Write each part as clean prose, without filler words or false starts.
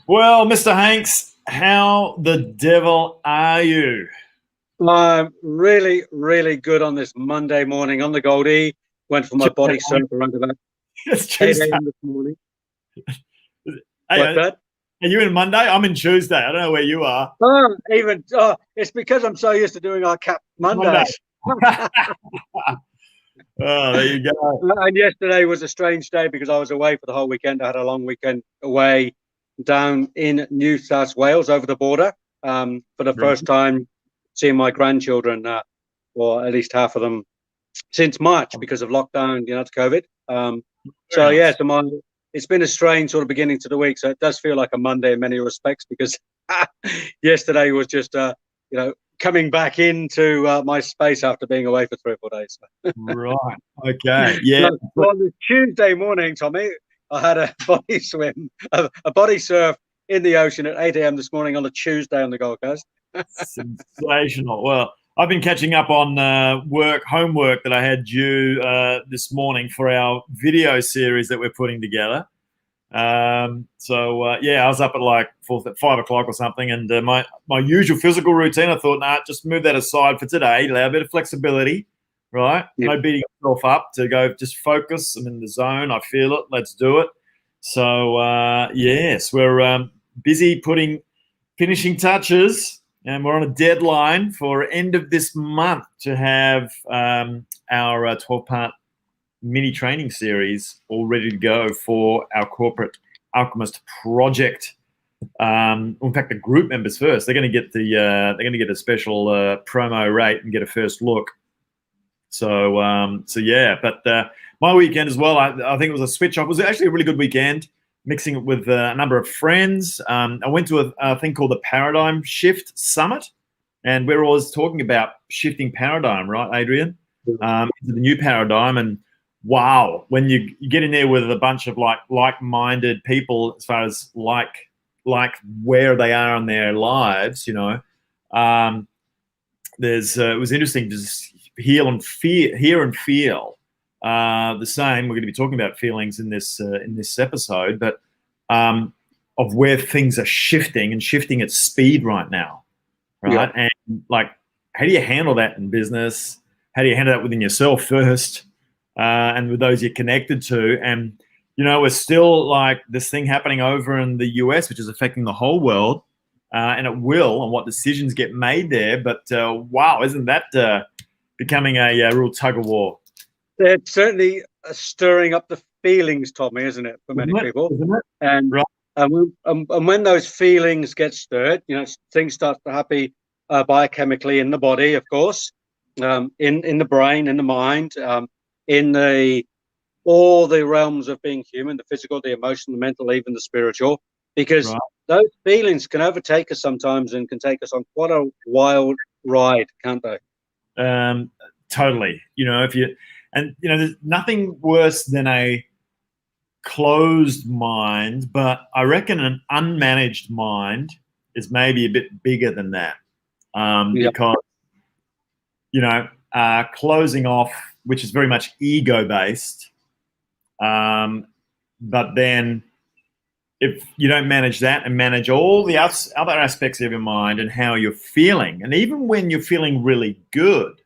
Well, Mr. Hanks, how the devil are you? I'm really, really good on this Monday morning on the Goldie. Went for my Tuesday body morning. surf around about It's 8 Tuesday. a.m. this morning. Hey, What's that? are you in Monday? I'm in Tuesday. I don't know where you are. It's because I'm so used to doing our Cap Monday. Mondays. Oh, there you go. And yesterday was a strange day because I was away for the whole weekend. I had a long weekend away down in New South Wales over the border for the Right. first time seeing my grandchildren, or at least half of them, since March because of lockdown, it's COVID. Very So yeah, nice. it's been a strange sort of beginning to the week. So it does feel like a Monday in many respects because yesterday was just coming back into my space after being away for 3 or 4 days. Right. Okay. Yeah. So on the Tuesday morning, Tommy, I had a body swim, a body surf in the ocean at 8 a.m. this morning on a Tuesday on the Gold Coast. Sensational. Well, I've been catching up on homework that I had due this morning for our video series that we're putting together. Yeah, I was up at like 5 o'clock or something, and my usual physical routine. I thought, nah, just move that aside for today. Allow a bit of flexibility, right? Yeah. No beating yourself up to go. Just focus. I'm in the zone. I feel it. Let's do it. So yes, we're busy putting finishing touches, and we're on a deadline for end of this month to have our 12-part mini training series all ready to go for our corporate alchemist project. In fact, the group members first. They're going to get a special promo rate and get a first look. So yeah. But my weekend as well. I think it was a switch off. It was actually a really good weekend. Mixing it with a number of friends. I went to a thing called the Paradigm Shift Summit, and we're always talking about shifting paradigm, right, Adrian? Into the new paradigm. And wow, when you get in there with a bunch of like-minded people, as far as like where they are in their lives, there's it was interesting to just hear and feel the same. We're going to be talking about feelings in this episode, but of where things are shifting and shifting at speed right now, right? Yeah. And like, how do you handle that in business? How do you handle that within yourself first, and with those you're connected to? And we're still like this thing happening over in the US, which is affecting the whole world, and it will, and what decisions get made there. But wow, isn't that becoming a real tug of war? It's certainly stirring up the feelings, Tommy, isn't it, for many Isn't it? people? Isn't it? And Right. when those feelings get stirred, things start to happen biochemically in the body, of course, in the brain, in the mind, in the all the realms of being human, the physical, the emotional, the mental, even the spiritual, because Right. those feelings can overtake us sometimes and can take us on quite a wild ride, can't they? Um, totally. There's nothing worse than a closed mind, but I reckon an unmanaged mind is maybe a bit bigger than that, Yeah. because closing off, which is very much ego based, but then if you don't manage that and manage all the other aspects of your mind and how you're feeling, and even when you're feeling really good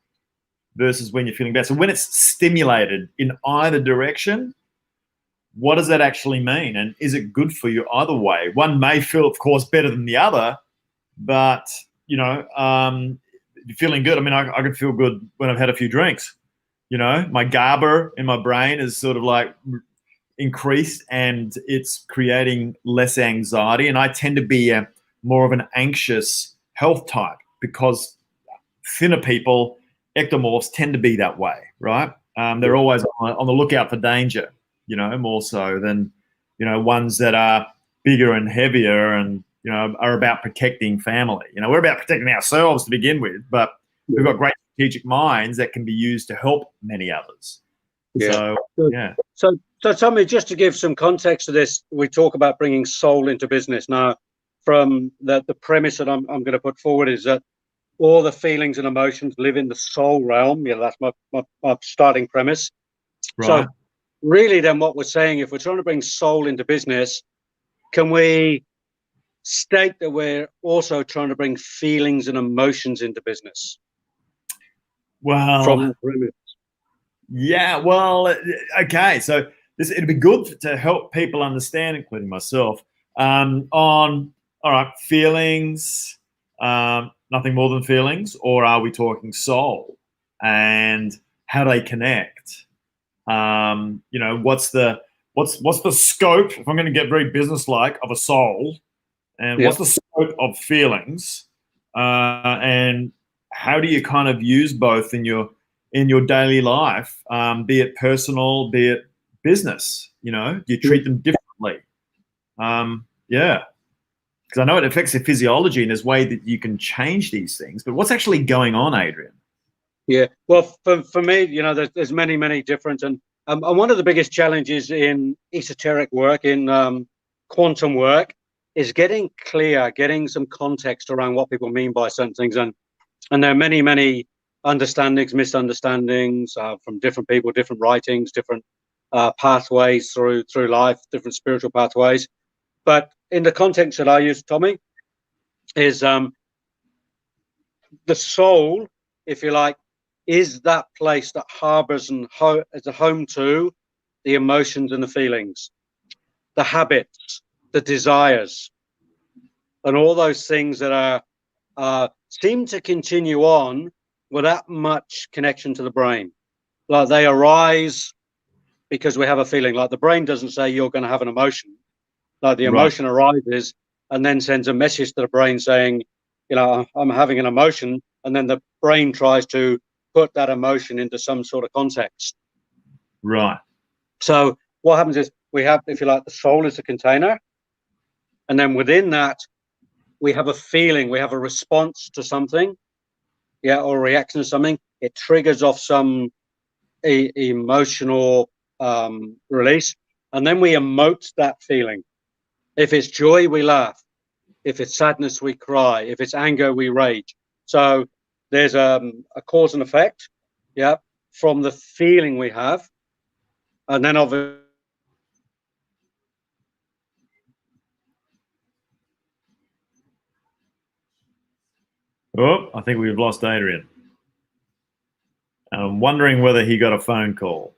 versus when you're feeling bad. So when it's stimulated in either direction, what does that actually mean? And is it good for you either way? One may feel, of course, better than the other, but, feeling good. I mean, I can feel good when I've had a few drinks. My GABA in my brain is sort of like increased, and it's creating less anxiety. And I tend to be more of an anxious health type because thinner people, ectomorphs, tend to be that way, right? They're always on the lookout for danger, more so than, ones that are bigger and heavier and, are about protecting family. We're about protecting ourselves to begin with, but we've got great strategic minds that can be used to help many others. Yeah. So, yeah. So Tommy, just to give some context to this, we talk about bringing soul into business. Now, from the premise that I'm going to put forward is that all the feelings and emotions live in the soul realm. That's my starting premise. Right. So really then what we're saying, if we're trying to bring soul into business, can we state that we're also trying to bring feelings and emotions into business Well, from that premise. yeah, well, okay. So it'd be good to help people understand, including myself, on all right, feelings, nothing more than feelings, or are we talking soul and how they connect? You know, what's the scope? If I'm going to get very businesslike, of a soul, and what's the scope of feelings, and how do you kind of use both in your daily life, be it personal, be it business? You know, do you treat them differently? Yeah, because I know it affects the physiology and there's way that you can change these things. But what's actually going on, Adrian? Yeah, well, for me, you know, there's many different, and one of the biggest challenges in esoteric work, in quantum work, is getting clear, getting some context around what people mean by certain things, and there are many understandings, misunderstandings from different people, different writings, different pathways through life, different spiritual pathways. But in the context that I use, Tommy, is the soul, if you like, is that place that harbors and is a home to the emotions and the feelings, the habits, the desires, and all those things that seem to continue on without much connection to the brain. Like they arise because we have a feeling. Like the brain doesn't say you're going to have an emotion. Like the emotion arises and then sends a message to the brain saying, you know, I'm having an emotion, and then the brain tries to put that emotion into some sort of context. Right. So what happens is we have, if you like, the soul is a container, and then within that we have a feeling, we have a response to something, or a reaction to something. It triggers off some emotional release, and then we emote that feeling. If it's joy, we laugh. If it's sadness, we cry. If it's anger, we rage. So there's a cause and effect, from the feeling we have, and then obviously. Oh, I think we've lost Adrian. I'm wondering whether he got a phone call.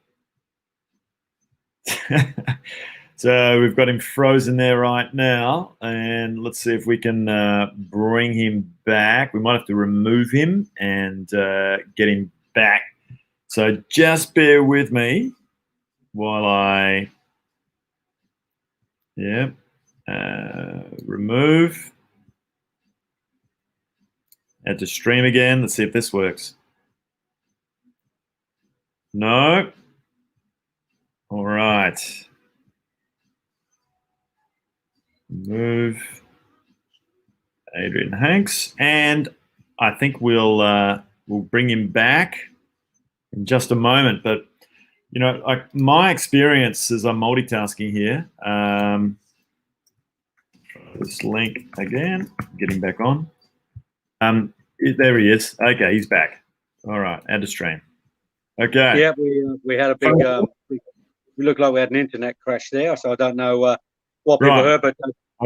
So we've got him frozen there right now, and let's see if we can bring him back. We might have to remove him and get him back. So just bear with me while I, remove. Add to stream again. Let's see if this works. No. All right. Move Adrian Hanks, and I think we'll bring him back in just a moment. But you know, like my experience as I'm multitasking here. This link again. Get him back on. There he is. Okay, he's back. All right, add to stream. Okay. Yeah, we had a big. We looked like we had an internet crash there, so I don't know what people heard, but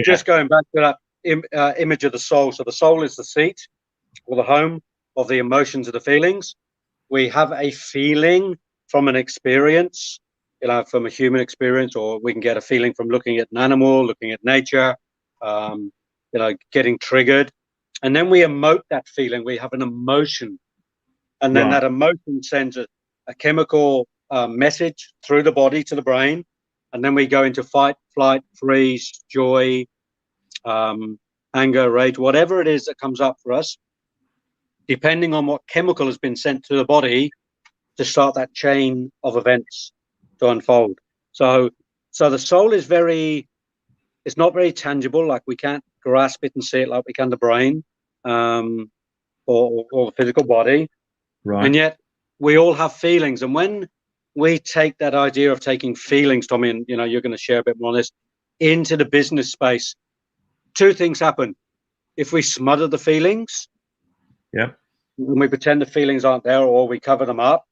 just going back to that image of the soul. So the soul is the seat or the home of the emotions and the feelings. We have a feeling from an experience, you know, from a human experience, or we can get a feeling from looking at an animal, looking at nature, you know, getting triggered. And then we emote that feeling. We have an emotion. And then that emotion sends a chemical message through the body to the brain. And then we go into fight, flight, freeze, joy, anger, rage, whatever it is that comes up for us, depending on what chemical has been sent to the body to start that chain of events to unfold. So the soul is it's not very tangible. Like we can't grasp it and see it like we can the brain or the physical body. Right. And yet we all have feelings. And when we take that idea of taking feelings, Tommy, and you know, you're going to share a bit more on this, into the business space, two things happen. If we smother the feelings, and we pretend the feelings aren't there, or we cover them up,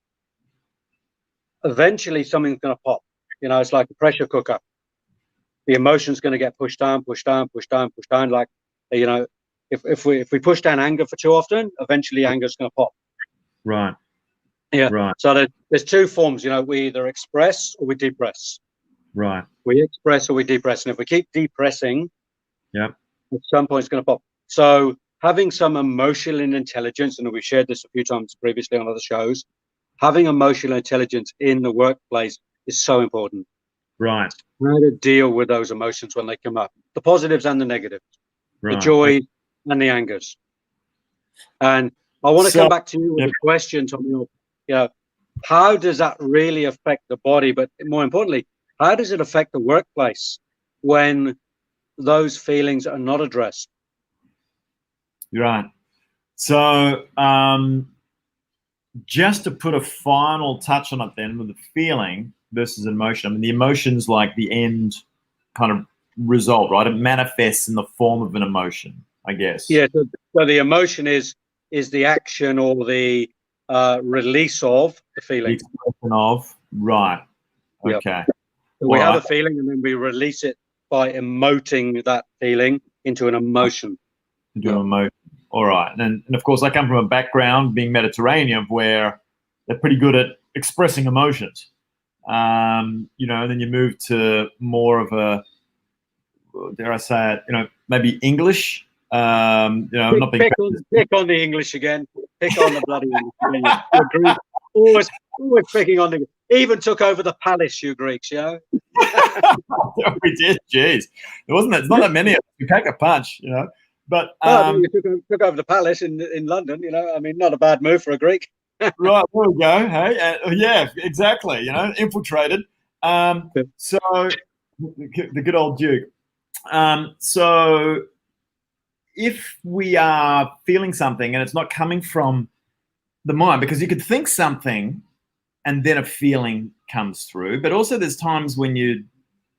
eventually something's going to pop. You know, it's like a pressure cooker. the emotion's going to get pushed down, pushed down, pushed down, pushed down. Like, you know, if we push down anger for too often, eventually anger's going to pop. Right. Yeah. Right. So there's two forms. You know, we either express or we depress. Right. We express or we depress, and if we keep depressing, Yep. at some point it's going to pop. So having some emotional intelligence, and we've shared this a few times previously on other shows, having emotional intelligence in the workplace is so important. Right. How to deal with those emotions when they come up, the positives and the negatives, Right. the joy and the angers. And I want to come back to you with a question, Tommy. You know, how does that really affect the body? But more importantly, how does it affect the workplace when those feelings are not addressed? Right. So just to put a final touch on it then with the feeling versus emotion, I mean, the emotion's like the end kind of result, right? It manifests in the form of an emotion, I guess. Yeah, so the emotion is the action or the release of the feeling. The expression of, right. Okay. Yep. So we have a feeling and then we release it by emoting that feeling into an emotion. Into an emotion. All right. And of course, I come from a background being Mediterranean where they're pretty good at expressing emotions. You know, and then you move to more of a, dare I say it, you know, maybe English. You know, not being pick on the English again. Pick on the bloody English. Always picking on the. Even took over the palace, you Greeks, you know. We did, jeez. It's not that many of us. You pack a punch, you know. But you took over the palace in London, you know. I mean, not a bad move for a Greek. Right, there we go. Hey, yeah, exactly. You know, infiltrated. So the good old Duke. So if we are feeling something and it's not coming from the mind, because you could think something and then a feeling comes through, but also there's times when you're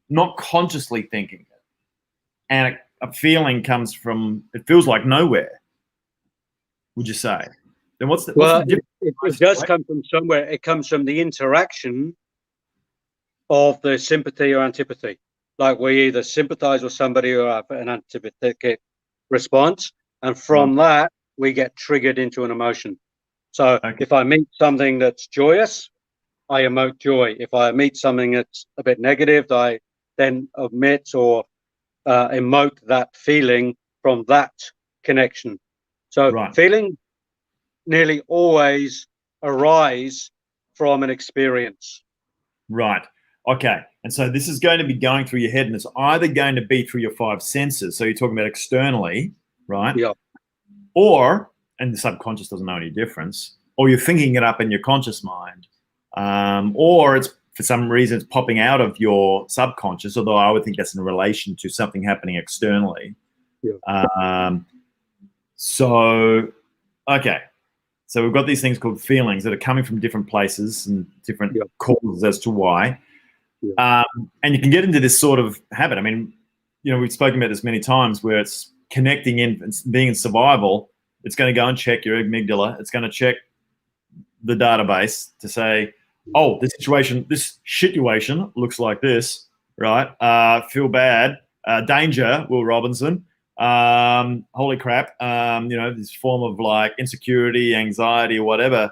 not consciously thinking it and a feeling comes from, it feels like nowhere, would you say? Then what's the difference? It does come from somewhere. It comes from the interaction of the sympathy or antipathy. Like we either sympathize with somebody or have an antipathetic response, and from that we get triggered into an emotion. So if I meet something that's joyous, I emote joy. If I meet something that's a bit negative, I then omit or emote that feeling from that connection. So feeling nearly always arise from an experience. Right. Okay. And so this is going to be going through your head, and it's either going to be through your five senses. So you're talking about externally, right? Yeah. Or, and the subconscious doesn't know any difference, or you're thinking it up in your conscious mind, or it's for some reason it's popping out of your subconscious, although I would think that's in relation to something happening externally. Yeah. So, okay. So we've got these things called feelings that are coming from different places and different causes as to why. Yeah. And you can get into this sort of habit. I mean, you know, we've spoken about this many times where it's connecting in, being in survival. It's going to go and check your amygdala. It's going to check the database to say, oh, this situation looks like this, right? Feel bad. Danger, Will Robinson. Holy crap. You know, this form of like insecurity, anxiety, or whatever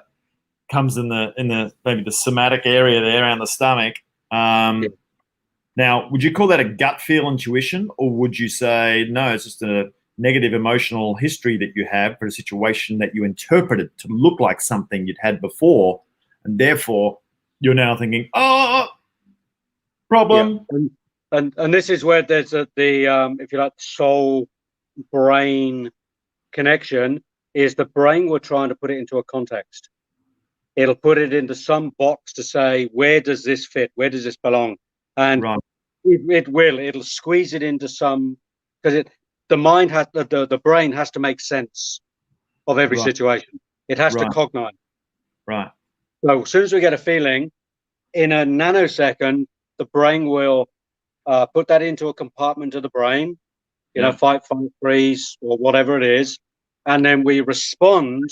comes in the maybe the somatic area there around the stomach. Now, would you call that a gut feel intuition, or would you say, no, it's just a negative emotional history that you have for a situation that you interpreted to look like something you'd had before, and therefore you're now thinking, oh, problem. Yeah. And this is where there's the if you like, soul brain connection. Is the brain we're trying to put it into a context. It'll put it into some box to say, where does this fit? Where does this belong? And it'll squeeze it into some, because the mind has the brain has to make sense of every situation. It has to cognize. Right. So as soon as we get a feeling, in a nanosecond, the brain will put that into a compartment of the brain, you know, fight, freeze, or whatever it is. And then we respond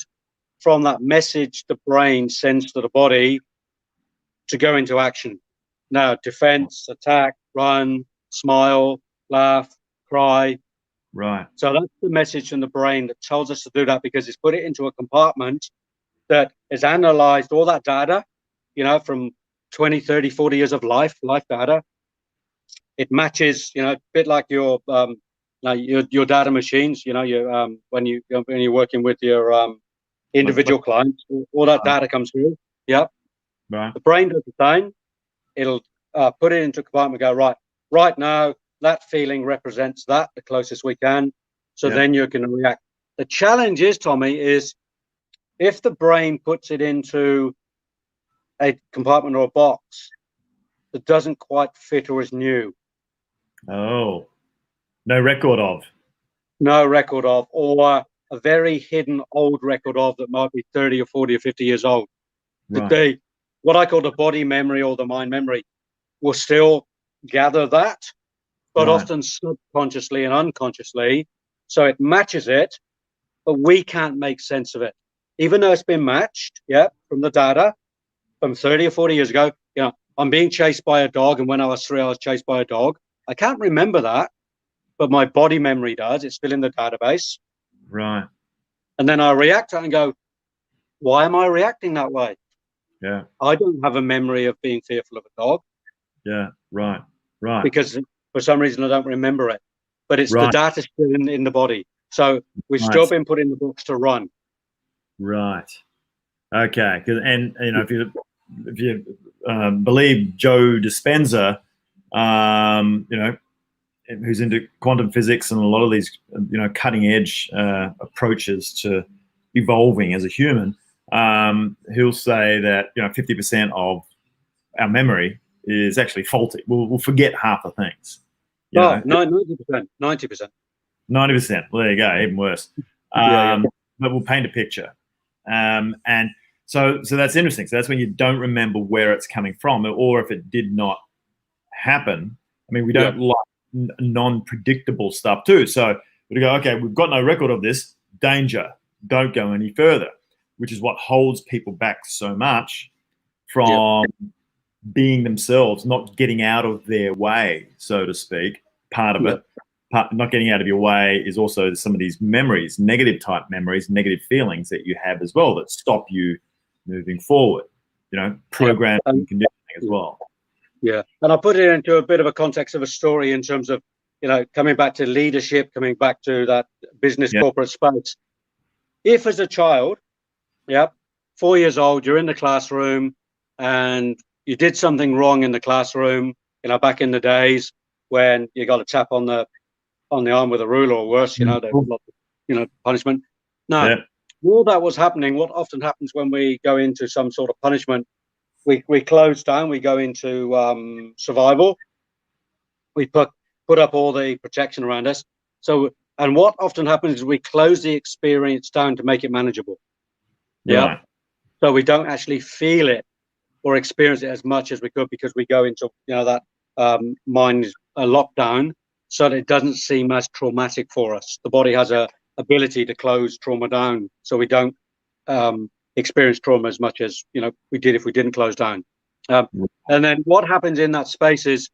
from that message the brain sends to the body to go into action. Now, defense, attack, run, smile, laugh, cry. Right. So that's the message from the brain that tells us to do that, because it's put it into a compartment that has analyzed all that data, from 20, 30, 40 years of life data. It matches, a bit like your data machines, when you're working with your individual clients, all that data comes through. Yep. Right. The brain does the same. It'll put it into a compartment and go, right now, that feeling represents that the closest we can. So then you're going to react. The challenge is, Tommy, is if the brain puts it into a compartment or a box that doesn't quite fit or is new. Oh, no record of. No record of, or a very hidden old record of that might be 30 or 40 or 50 years old. Right. What I call the body memory or the mind memory will still gather that, but often subconsciously and unconsciously. So it matches it, but we can't make sense of it. Even though it's been matched, from the data from 30 or 40 years ago, I'm being chased by a dog, and when I was 3, I was chased by a dog. I can't remember that, but my body memory does. It's still in the database. Right. And then I react to it and go, why am I reacting that way? Yeah. I don't have a memory of being fearful of a dog. Yeah. Right. Right. Because for some reason I don't remember it. But it's the data still in the body. So we've still been put in the box to run. Right. Okay. And if you believe Joe Dispenza, who's into quantum physics and a lot of these, cutting edge approaches to evolving as a human, he'll say that 50% of our memory is actually faulty. We'll forget half the things. 90%. 90%. Well, there you go. Even worse. But we'll paint a picture. And so that's interesting. So that's when you don't remember where it's coming from, or if it did not happen. I mean, we don't like non-predictable stuff too. So we go, okay, we've got no record of this. Danger. Don't go any further, which is what holds people back so much from being themselves, not getting out of their way, so to speak. Part of it. Not getting out of your way is also some of these memories, negative type memories, negative feelings that you have as well that stop you moving forward, programming and conditioning as well. Yeah. And I put it into a bit of a context of a story in terms of, coming back to leadership, coming back to that business corporate space. If as a child, 4 years old, you're in the classroom and you did something wrong in the classroom, back in the days when you got a tap on the arm with a ruler or worse, there was a lot of, punishment. Now, while that was happening, what often happens when we go into some sort of punishment, we close down, we go into survival. We put up all the protection around us. So, and what often happens is we close the experience down to make it manageable. Yeah. So we don't actually feel it or experience it as much as we could, because we go into, that mind lockdown, so that it doesn't seem as traumatic for us. The body has a ability to close trauma down, so we don't experience trauma as much as we did if we didn't close down. And then what happens in that space is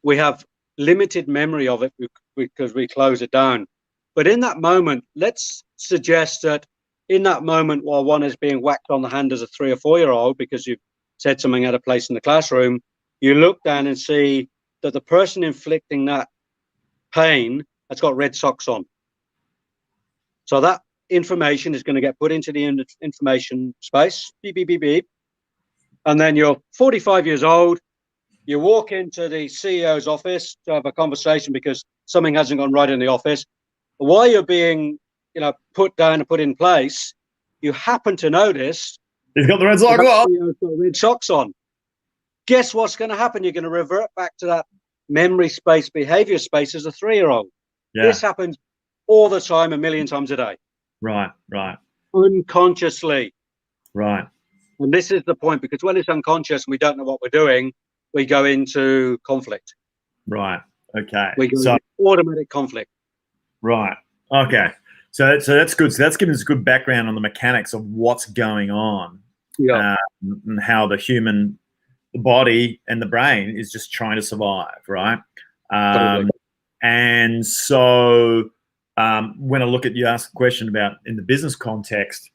we have limited memory of it because we close it down. But in that moment, let's suggest that in that moment, while one is being whacked on the hand as a 3 or 4 year old because you've said something out of place in the classroom, you look down and see that the person inflicting that pain has got red socks on. So that information is going to get put into the information space, beep, beep, beep, beep. And then you're 45 years old, you walk into the CEO's office to have a conversation because something hasn't gone right in the office. While you're being, put down and put in place, you happen to notice he's got the red socks on. Red socks on. Guess what's going to happen? You're going to revert back to that memory space, behavior space as a 3-year-old. Yeah. This happens all the time, a million times a day. Right. Unconsciously. Right. And this is the point, because when it's unconscious and we don't know what we're doing, we go into conflict. Right. Okay. We go into automatic conflict. Right. Okay. So that's good. So that's giving us a good background on the mechanics of what's going on. Yeah. And how the body and the brain is just trying to survive, right? Totally. And so when I look at, you ask a question about in the business context,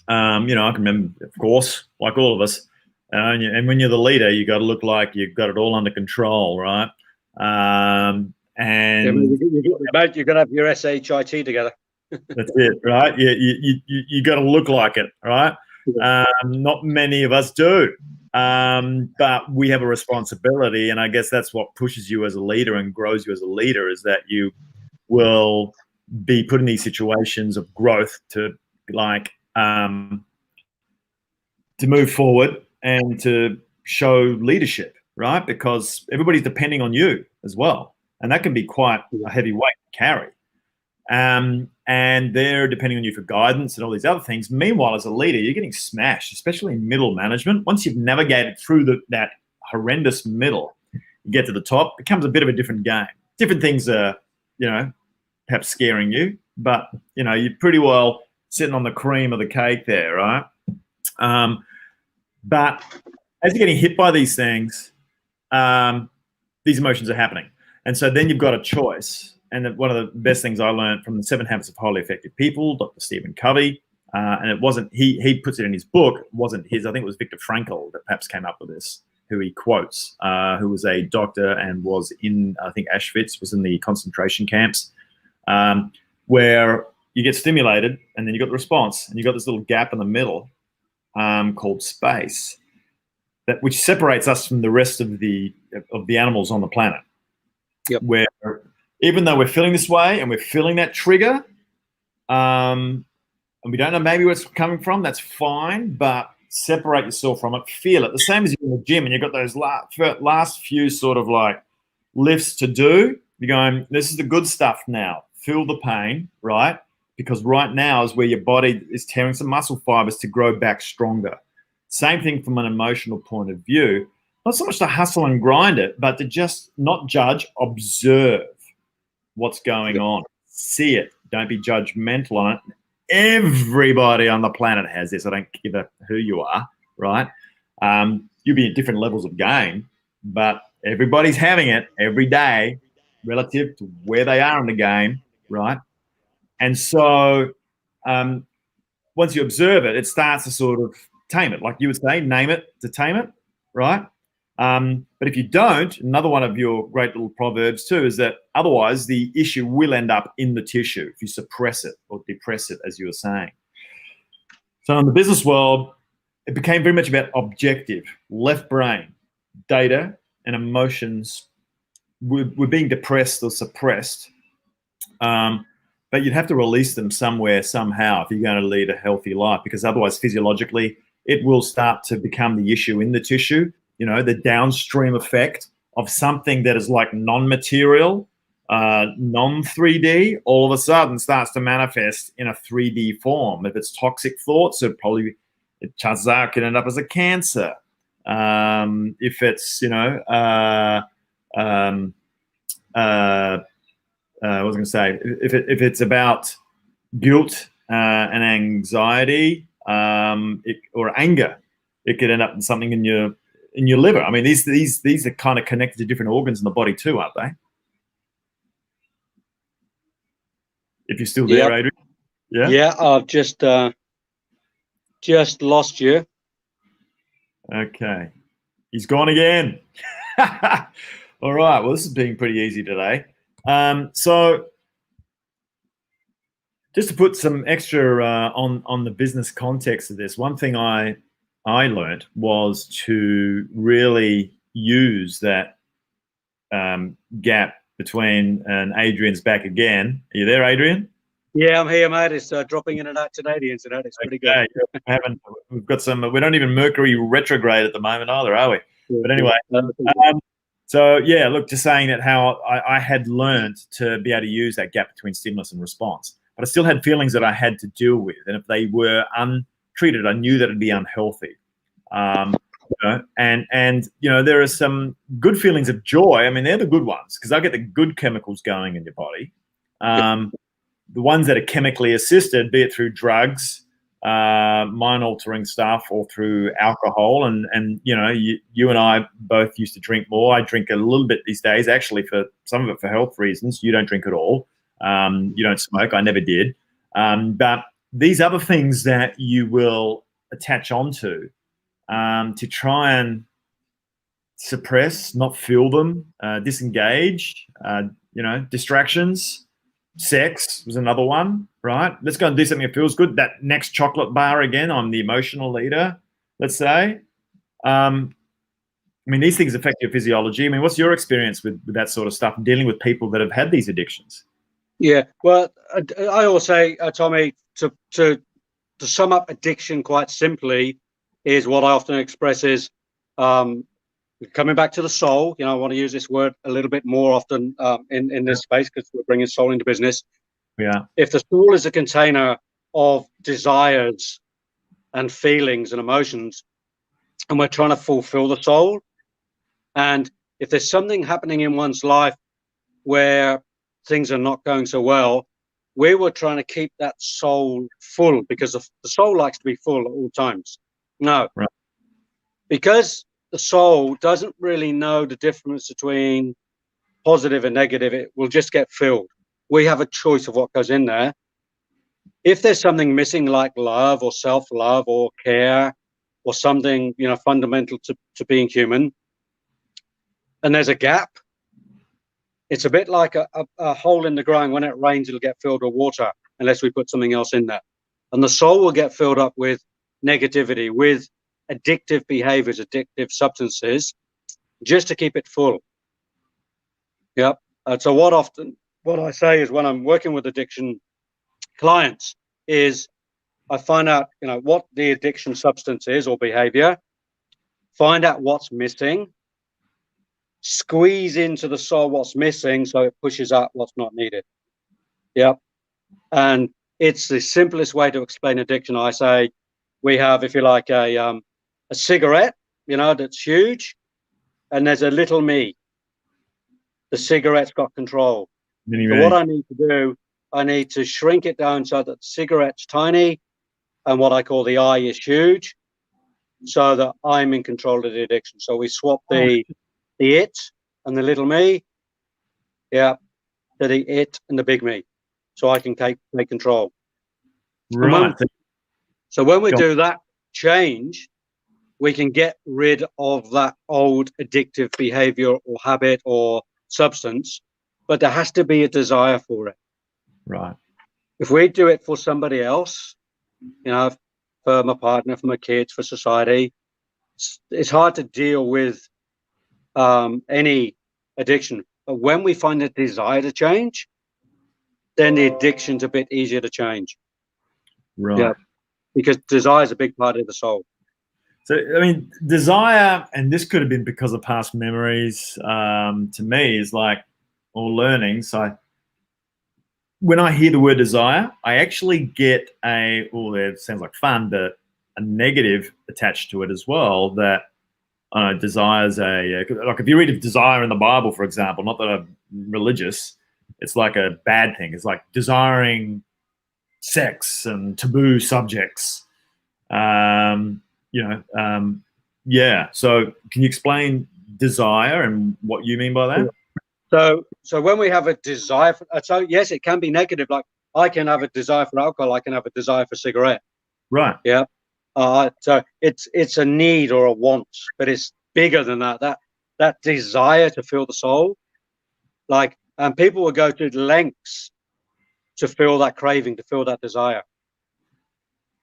I can remember, of course, like all of us, and when you're the leader, you got to look like you've got it all under control, right? And mate, you're gonna have your SHIT together. That's it, right? You got to look like it, right? Not many of us do, but we have a responsibility, and I guess that's what pushes you as a leader and grows you as a leader, is that you will be put in these situations of growth to to move forward and to show leadership, right? Because everybody's depending on you as well, and that can be quite a heavy weight to carry. And they're depending on you for guidance and all these other things. Meanwhile, as a leader, you're getting smashed, especially in middle management. Once you've navigated through that horrendous middle, you get to the top, it becomes a bit of a different game. Different things are, perhaps scaring you, but, you're pretty well sitting on the cream of the cake there, right? But as you're getting hit by these things, these emotions are happening. And so then you've got a choice. And one of the best things I learned from the 7 Habits of Highly Effective People, Dr. Stephen Covey, and it wasn't, he puts it in his book, it wasn't his, I think it was Viktor Frankl that perhaps came up with this, who he quotes, who was a doctor and was in, I think Auschwitz, was in the concentration camps, where you get stimulated and then you got the response, and you got this little gap in the middle called space, which separates us from the rest of the animals on the planet. Yep. Where even though we're feeling this way and we're feeling that trigger, and we don't know maybe where it's coming from, that's fine, but separate yourself from it, feel it. The same as you're in the gym and you've got those last few sort of like lifts to do. You're going, this is the good stuff now. Feel the pain, right? Because right now is where your body is tearing some muscle fibers to grow back stronger. Same thing from an emotional point of view. Not so much to hustle and grind it, but to just not judge, observe what's going on. See it. Don't be judgmental on it. Everybody on the planet has this. I don't give a who you are, right? You'll be at different levels of game, but everybody's having it every day relative to where they are in the game, right? And so once you observe it, it starts to sort of tame it. Like you would say, name it to tame it, right? But if you don't, another one of your great little proverbs too is that otherwise the issue will end up in the tissue if you suppress it or depress it, as you were saying. So in the business world, it became very much about objective, left brain, data and emotions were being depressed or suppressed. But you'd have to release them somewhere, somehow, if you're going to lead a healthy life, because otherwise physiologically it will start to become the issue in the tissue. The downstream effect of something that is like non-material, non-3D, all of a sudden starts to manifest in a 3D form. If it's toxic thoughts, chances are it could end up as a cancer. If it's, what was I going to say? If it's about guilt and anxiety or anger, it could end up in something in your liver. I mean, these are kind of connected to different organs in the body too, aren't they? If you're still there, Adrian. Yeah. Yeah, I've just lost you. Okay, he's gone again. All right. Well, this is being pretty easy today. So just to put some extra on the business context of this, one thing I learned was to really use that gap between, and Adrian's back again. Are you there, Adrian? Yeah, I'm here, mate. It's dropping in and out today, the internet. It's pretty good. We've got some, we don't even Mercury retrograde at the moment either, are we? But anyway, so yeah, look, just saying that how I had learned to be able to use that gap between stimulus and response, but I still had feelings that I had to deal with. And if they were untreated, I knew that it'd be unhealthy. And there are some good feelings of joy. I mean, they're the good ones because I get the good chemicals going in your body. The ones that are chemically assisted, be it through drugs, mind altering stuff or through alcohol. And you know, you and I both used to drink more. I drink a little bit these days, actually, for some of it for health reasons. You don't drink at all. You don't smoke. I never did. But these other things that you will attach onto to try and suppress, not feel them, disengage, you know, distractions. Sex was another one, right? Let's go and do something that feels good. That next chocolate bar again, I'm the emotional leader, let's say. I mean, these things affect your physiology. I mean, what's your experience with that sort of stuff, dealing with people that have had these addictions? Yeah, well, I always say, Tommy, to sum up addiction quite simply, is what I often express is coming back to the soul. You know, I want to use this word a little bit more often in this space because we're bringing soul into business. Yeah. If the soul is a container of desires and feelings and emotions, and we're trying to fulfill the soul, and if there's something happening in one's life where things are not going so well, we were trying to keep that soul full because the soul likes to be full at all times. No, right. Because the soul doesn't really know the difference between positive and negative. It will just get filled. We have a choice of what goes in there. If there's something missing, like love or self-love or care or something, you know, fundamental to being human, and there's a gap, it's a bit like a hole in the ground. When it rains, it'll get filled with water unless we put something else in there. And the soul will get filled up with negativity, with addictive behaviors, addictive substances, just to keep it full. Yep. So what I say is, when I'm working with addiction clients, is I find out, you know, what the addiction substance is or behavior, find out what's missing, squeeze into the soul what's missing so it pushes out what's not needed. Yep. And it's the simplest way to explain addiction. I say we have, if you like, a cigarette, you know, that's huge, and there's a little me. The cigarette's got control. So what I need to do, I need to shrink it down so that the cigarette's tiny and what I call the I is huge, so that I'm in control of the addiction. So we swap the it and the little me, yeah, to the it and the big me, so I can take control. Right. So when we do that change, we can get rid of that old addictive behavior or habit or substance, but there has to be a desire for it. Right. If we do it for somebody else, you know, for my partner, for my kids, for society, it's hard to deal with any addiction. But when we find a desire to change, then the addiction's a bit easier to change. Right. Yeah, because desire is a big part of the soul. So, I mean, desire, and this could have been because of past memories, to me, is like, or learning. So when I hear the word desire, I actually get it sounds like fun, but a negative attached to it as well. That desire's like, if you read of desire in the Bible, for example, not that I'm religious, it's like a bad thing. It's like desiring sex and taboo subjects. Yeah. So can you explain desire and what you mean by that? So when we have a desire for, so yes, it can be negative. Like, I can have a desire for alcohol, I can have a desire for cigarette. Right. Yeah. So it's a need or a want, but it's bigger than that. That desire to feel the soul, like, and people will go to lengths to feel that craving, to feel that desire.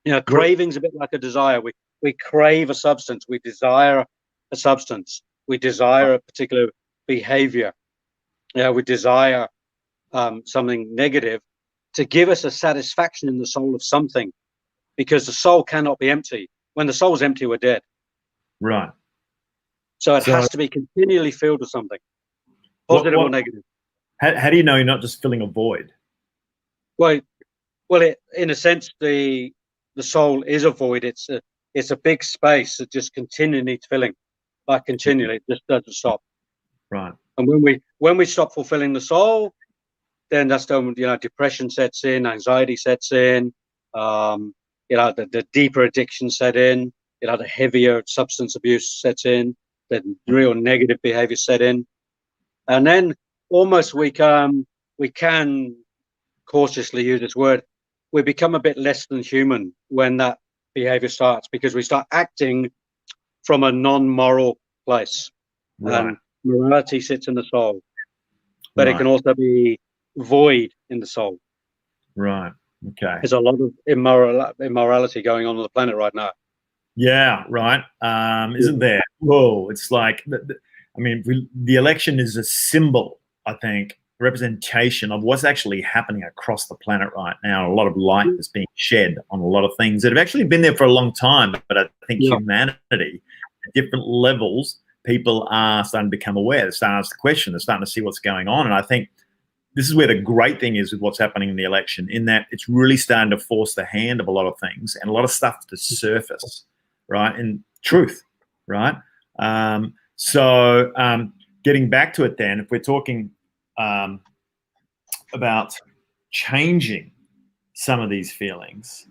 You know, craving's a bit like a desire. We crave a substance. We desire a substance. We desire a particular behavior. Yeah, we desire something negative to give us a satisfaction in the soul of something, because the soul cannot be empty. When the soul's empty, we're dead. Right. So it has to be continually filled with something, positive or negative. How do you know you're not just filling a void? Well, in a sense, the soul is a void. It's a big space that just continually needs filling, like continually. It just doesn't stop. Right. And when we stop fulfilling the soul, then that's when, you know, depression sets in, anxiety sets in, the deeper addiction set in, the heavier substance abuse sets in, the real negative behavior set in. And then almost we can cautiously use this word, we become a bit less than human when that behavior starts, because we start acting from a non-moral place. Right. And morality sits in the soul, but Right. it can also be void in the soul. Right. Okay. There's a lot of immorality going on the planet right now. Yeah. Right. Isn't there? Whoa. It's like, the election is a symbol, I think, representation of what's actually happening across the planet right now. A lot of light is being shed on a lot of things that have actually been there for a long time. But I think humanity, at different levels, people are starting to become aware. They're starting to ask the question. They're starting to see what's going on. And I think this is where the great thing is with what's happening in the election, in that it's really starting to force the hand of a lot of things and a lot of stuff to surface, right? And truth, right? Getting back to it then, if we're talking about changing some of these feelings,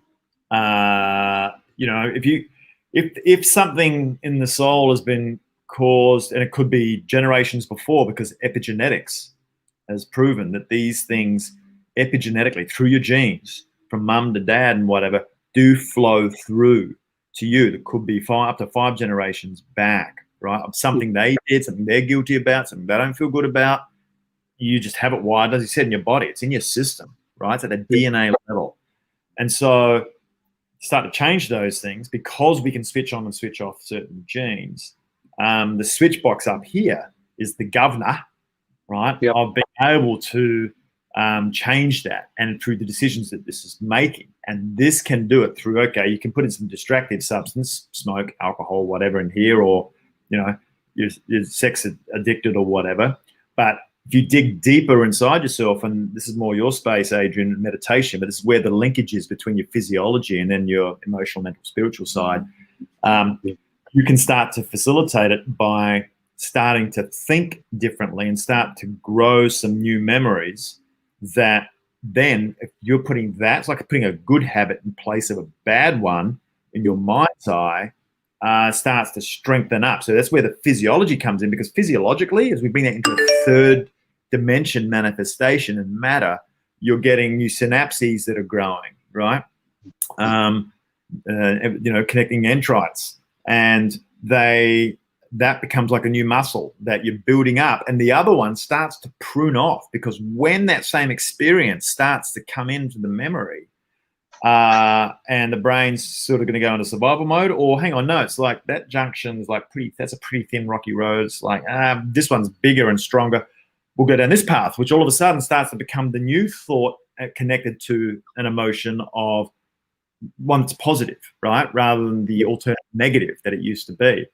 if something in the soul has been caused, and it could be generations before, because epigenetics has proven that these things epigenetically through your genes from mum to dad and whatever do flow through to you. That could be up to 5 generations back, right? Of something they did, something they're guilty about, something they don't feel good about. You just have it wired, as you said, in your body. It's in your system, right? It's at a DNA level. And so start to change those things, because we can switch on and switch off certain genes. The switch box up here is the governor, right? Yep. Of being able to change that, and through the decisions that this is making. And this can do it through, okay, you can put in some distractive substance, smoke, alcohol, whatever in here, or, you're sex addicted or whatever. But if you dig deeper inside yourself, and this is more your space, Adrian, meditation, but this is where the linkage is between your physiology and then your emotional, mental, spiritual side. You can start to facilitate it by starting to think differently and start to grow some new memories that then, if you're putting that, it's like putting a good habit in place of a bad one in your mind's eye, starts to strengthen up. So that's where the physiology comes in, because physiologically, as we bring that into a third dimension manifestation and matter, you're getting new synapses that are growing, right? Connecting entrites, and that becomes like a new muscle that you're building up, and the other one starts to prune off, because when that same experience starts to come into the memory, and the brain's sort of going to go into survival mode, or hang on, no, it's like that junction is like that's a pretty thin rocky road. It's like, this one's bigger and stronger. We'll go down this path, which all of a sudden starts to become the new thought connected to an emotion of one that's positive, right? Rather than the alternative negative that it used to be.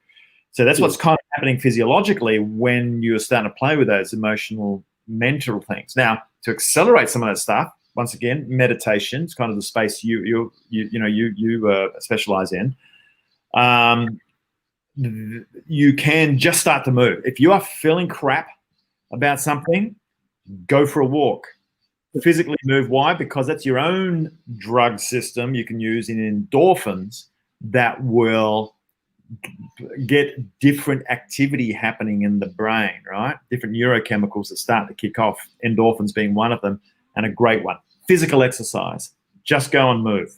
So that's what's kind of happening physiologically when you're starting to play with those emotional, mental things. Now, to accelerate some of that stuff, once again, meditation is kind of the space you specialize in. You can just start to move. If you are feeling crap about something, go for a walk. Physically move. Why? Because that's your own drug system you can use in endorphins that will get different activity happening in the brain, right? Different neurochemicals that start to kick off, endorphins being one of them, and a great one. Physical exercise. Just go and move.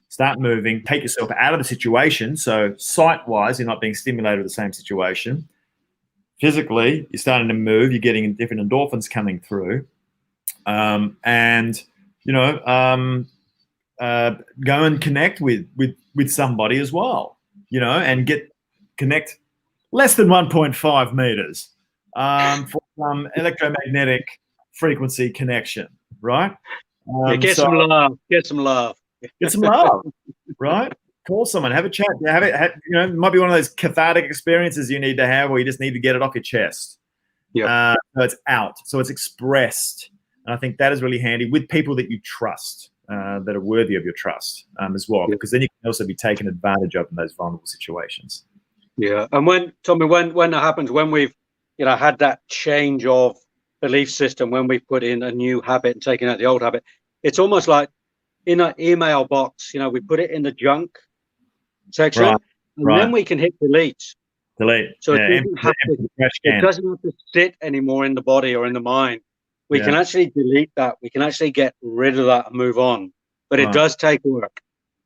Start moving. Take yourself out of the situation. So sight-wise, you're not being stimulated with the same situation. Physically, you're starting to move. You're getting different endorphins coming through. Go and connect with somebody as well, and connect less than 1.5 meters for some electromagnetic frequency connection, right? Get some love. Get some love. Get some love, right? Call someone, have a chat. It might be one of those cathartic experiences you need to have, where you just need to get it off your chest. Yeah. So it's out, so it's expressed, and I think that is really handy with people that you trust, that are worthy of your trust as well, because then you can also be taken advantage of in those vulnerable situations. Yeah, and when that happens, when we've had that change of belief system, when we've put in a new habit and taken out the old habit, it's almost like in an email box, we put it in the junk section, Right. and then we can hit delete. Delete. So Yeah, it doesn't have to sit anymore in the body or in the mind. We can actually delete that. We can actually get rid of that and move on. But it does take work.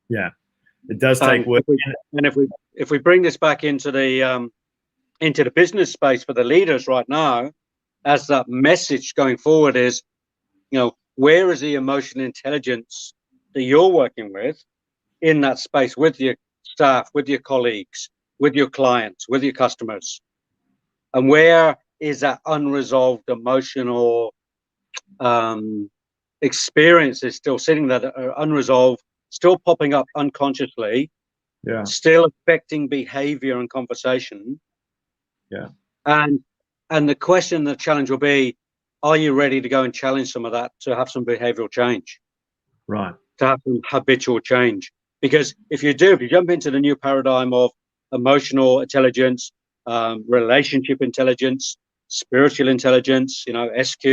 Yeah, it does take work. And if we bring this back into the business space for the leaders right now, as that message going forward is, where is the emotional intelligence that you're working with in that space with your staff, with your colleagues, with your clients, with your customers? And where is that unresolved emotional experiences still sitting there that are unresolved, still popping up unconsciously, still affecting behavior and conversation? And the question, the challenge will be, are you ready to go and challenge some of that to have some behavioral change? Right. To have some habitual change. Because if you jump into the new paradigm of emotional intelligence, relationship intelligence, spiritual intelligence, SQ,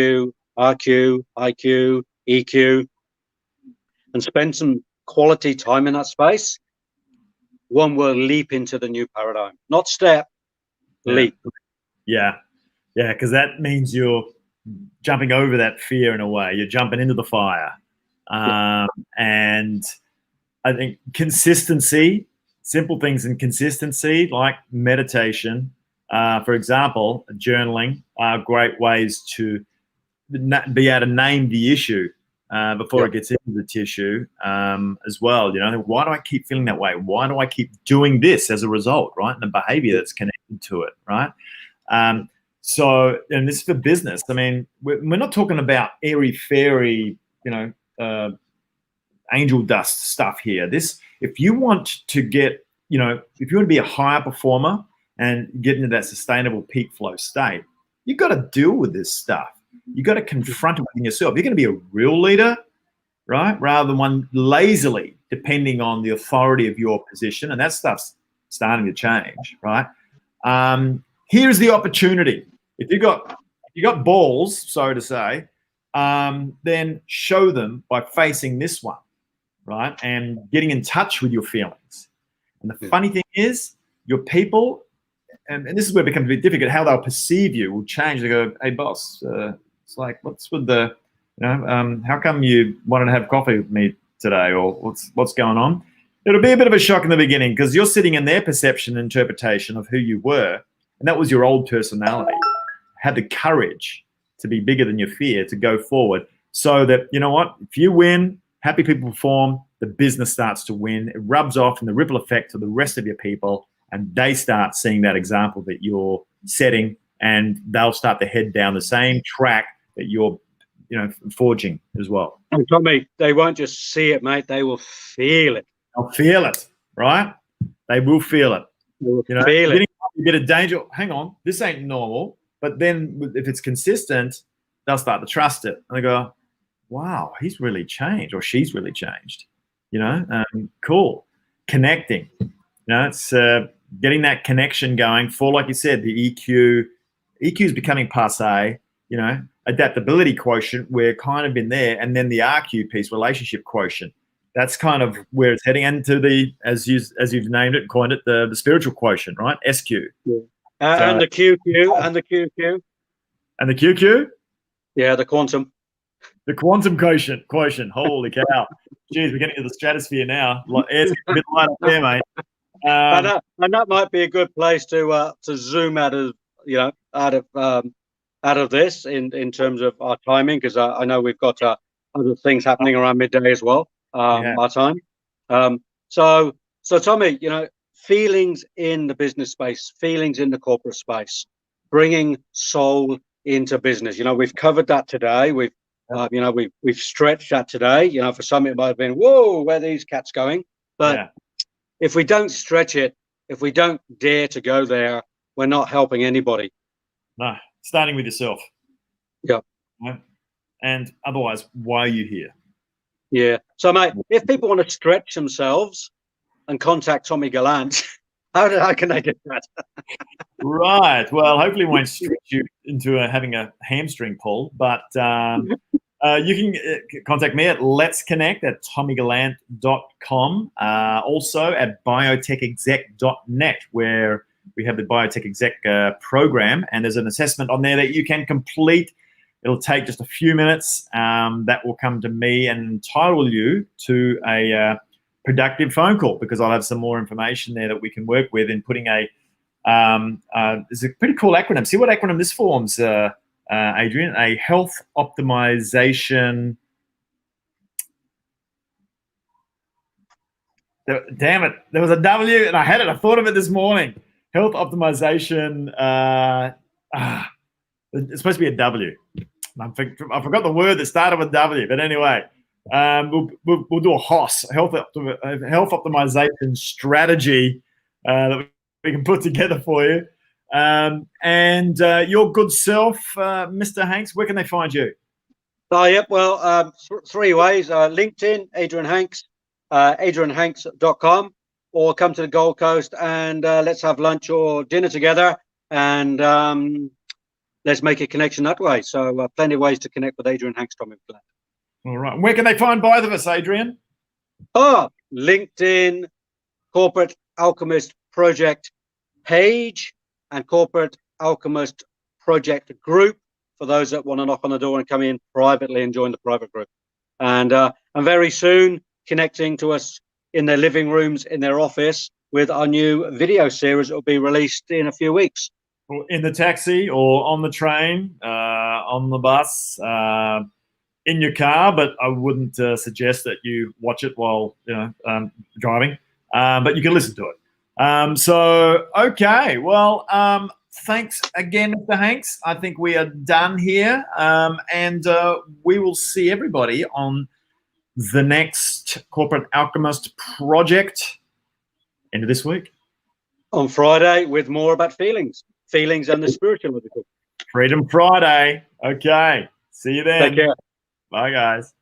RQ, IQ, EQ, and spend some quality time in that space, one will leap into the new paradigm. Not step, leap. Yeah, because that means you're jumping over that fear in a way. You're jumping into the fire. And I think consistency, simple things in consistency, like meditation, for example, journaling, are great ways to be able to name the issue before it gets into the tissue as well. Why do I keep feeling that way? Why do I keep doing this as a result, right? And the behavior that's connected to it, right? So, and this is for business. I mean, we're not talking about airy-fairy, angel dust stuff here. If you want to get, if you want to be a higher performer and get into that sustainable peak flow state, you've got to deal with this stuff. You've got to confront it within yourself. You're going to be a real leader, right? Rather than one lazily depending on the authority of your position. And that stuff's starting to change, right? Here's the opportunity. If you got balls, so to say, then show them by facing this one, right? And getting in touch with your feelings. And the funny thing is, your people, and this is where it becomes a bit difficult, how they'll perceive you will change. They go, hey, boss, it's like, what's with the, how come you wanted to have coffee with me today? Or what's going on? It'll be a bit of a shock in the beginning because you're sitting in their perception and interpretation of who you were. And that was your old personality. Had the courage to be bigger than your fear, to go forward, so that, if you win, happy people perform, the business starts to win. It rubs off in the ripple effect to the rest of your people, and they start seeing that example that you're setting, and they'll start to head down the same track that you're, forging as well. And Tommy, they won't just see it, mate. They will feel it. They'll feel it, right? They will feel it. They will feel it. A bit of danger. Hang on, this ain't normal. But then if it's consistent, they'll start to trust it. And they go, wow, he's really changed, or she's really changed. Cool. Connecting. It's getting that connection going for, like you said, the EQ. EQ is becoming passe. Adaptability quotient, we're kind of in there. And then the RQ piece, relationship quotient. That's kind of where it's heading into the, as you've named it, coined it, the spiritual quotient, right? SQ. Yeah. And the QQ, and the QQ. And the QQ? Yeah, the quantum. The quantum quotient. Holy cow. Jeez, we're getting into the stratosphere now. Air's a bit light up there, mate. And that might be a good place to zoom out of this in terms of our timing, because I know we've got other things happening around midday as well, our time. So Tommy, feelings in the business space, feelings in the corporate space, bringing soul into business. We've covered that today. We've stretched that today. For some it might have been, whoa, where are these cats going? But if we don't stretch it, if we don't dare to go there, we're not helping anybody. No, starting with yourself. Yeah. And otherwise, why are you here? Yeah. So, mate, if people want to stretch themselves and contact Tommy Gallant, how can they do that? Right. Well, hopefully it won't stretch you into having a hamstring pull, but You can contact me at letsconnect@tommygallant.com. Also at biotechexec.net, where we have the Biotech Exec program, and there's an assessment on there that you can complete. It'll take just a few minutes. That will come to me and entitle you to a productive phone call, because I'll have some more information there that we can work with in putting a it's a pretty cool acronym. See what acronym this forms, Adrian? A health optimization. Damn it! There was a W, and I had it. I thought of it this morning. Health optimization. It's supposed to be a W. I forgot the word that started with W. But anyway, we'll do a HOS, health optimization strategy that we can put together for you. And your good self, Mr. Hanks, where can they find you? Yep. Well, 3 ways: LinkedIn, Adrian Hanks, adrianhanks.com, or come to the Gold Coast and let's have lunch or dinner together, and let's make a connection that way. So plenty of ways to connect with Adrian Hanks, Tommy McGlad. All right. Where can they find both of us, Adrian? LinkedIn, Corporate Alchemist Project page, and Corporate Alchemist Project group for those that want to knock on the door and come in privately and join the private group. And very soon connecting to us in their living rooms, in their office, with our new video series that will be released in a few weeks. In the taxi or on the train, on the bus, in your car, but I wouldn't suggest that you watch it while driving. But you can listen to it. Okay. Well, thanks again, Mr. Hanks. I think we are done here, and we will see everybody on the next Corporate Alchemist project end of this week. On Friday, with more about feelings and the spiritual. Freedom Friday. Okay. See you then. Take care. Bye, guys.